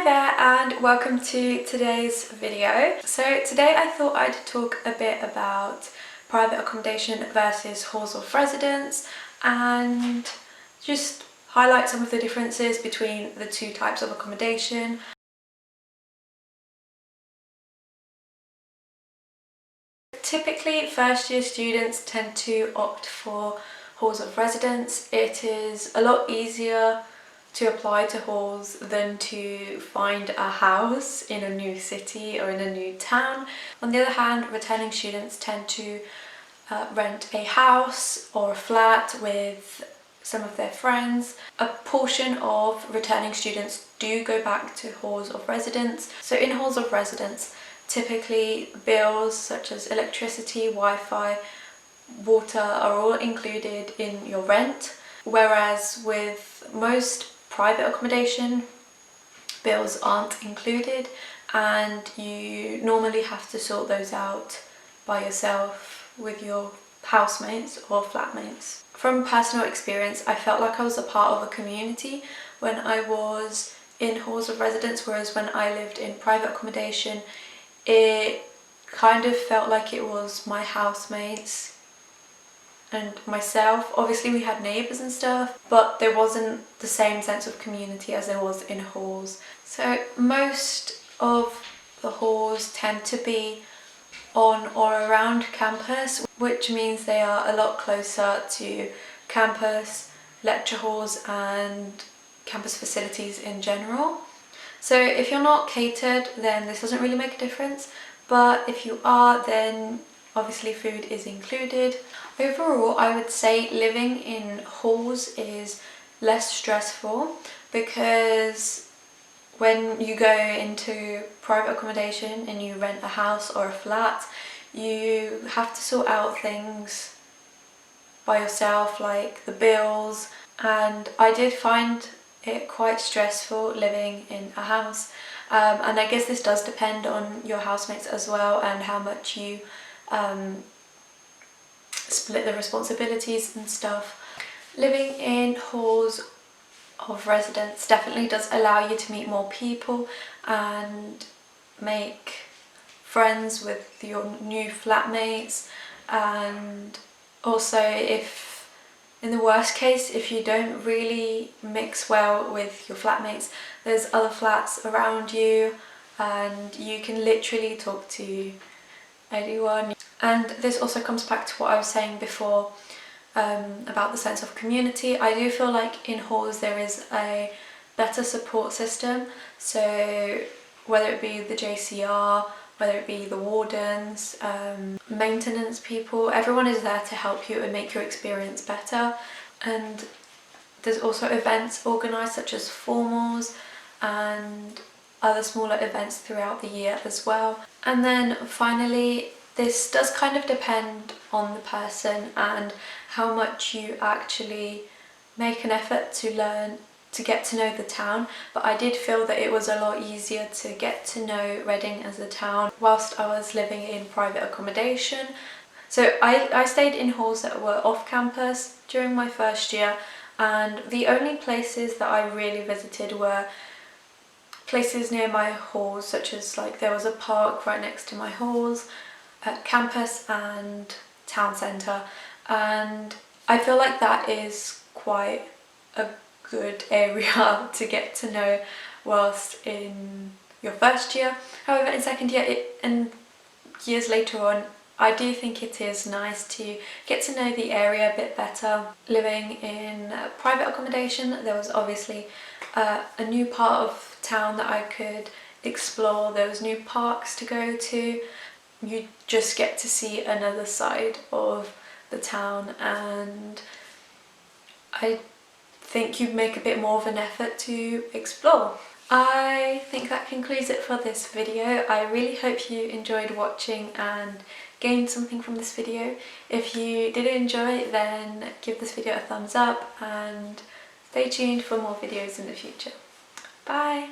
Hi there and welcome to today's video. So today I thought I'd talk a bit about private accommodation versus halls of residence and just highlight some of the differences between the two types of accommodation. Typically first year students tend to opt for halls of residence. It is a lot easier to apply to halls than to find a house in a new city or in a new town. On the other hand, returning students tend to rent a house or a flat with some of their friends. A portion of returning students do go back to halls of residence. So in halls of residence, typically bills such as electricity, Wi-Fi, water are all included in your rent, whereas with most private accommodation, bills aren't included and you normally have to sort those out by yourself with your housemates or flatmates. From personal experience, I felt like I was a part of a community when I was in halls of residence, whereas when I lived in private accommodation, it kind of felt like it was my housemates and myself. Obviously we had neighbours and stuff, but there wasn't the same sense of community as there was in halls. So most of the halls tend to be on or around campus, which means they are a lot closer to campus, lecture halls and campus facilities in general. So if you're not catered, then this doesn't really make a difference, but if you are, then obviously food is included. Overall, I would say living in halls is less stressful because when you go into private accommodation and you rent a house or a flat, you have to sort out things by yourself, like the bills, and I did find it quite stressful living in a house. And I guess this does depend on your housemates as well and how much you split the responsibilities and stuff. Living in halls of residence definitely does allow you to meet more people and make friends with your new flatmates, and also if in the worst case, if you don't really mix well with your flatmates, there's other flats around you and you can literally talk to anyone. And this also comes back to what I was saying before about the sense of community. I do feel like in halls there is a better support system, so whether it be the JCR, whether it be the wardens, maintenance people, everyone is there to help you and make your experience better. And there's also events organised such as formals and other smaller events throughout the year as well. And then finally, this does kind of depend on the person and how much you actually make an effort to learn to get to know the town, but I did feel that it was a lot easier to get to know Reading as a town whilst I was living in private accommodation. So I stayed in halls that were off campus during my first year, and the only places that I really visited were places near my halls, such as like there was a park right next to my halls, at campus and town centre, and I feel like that is quite a good area to get to know whilst in your first year. However, in second year and years later on, I do think it is nice to get to know the area a bit better. Living in private accommodation, there was obviously a new part of town that I could explore. There was new parks to go to. You just get to see another side of the town, and I think you make a bit more of an effort to explore. I think that concludes it for this video. I really hope you enjoyed watching and gained something from this video. If you did enjoy, then give this video a thumbs up and stay tuned for more videos in the future. Bye!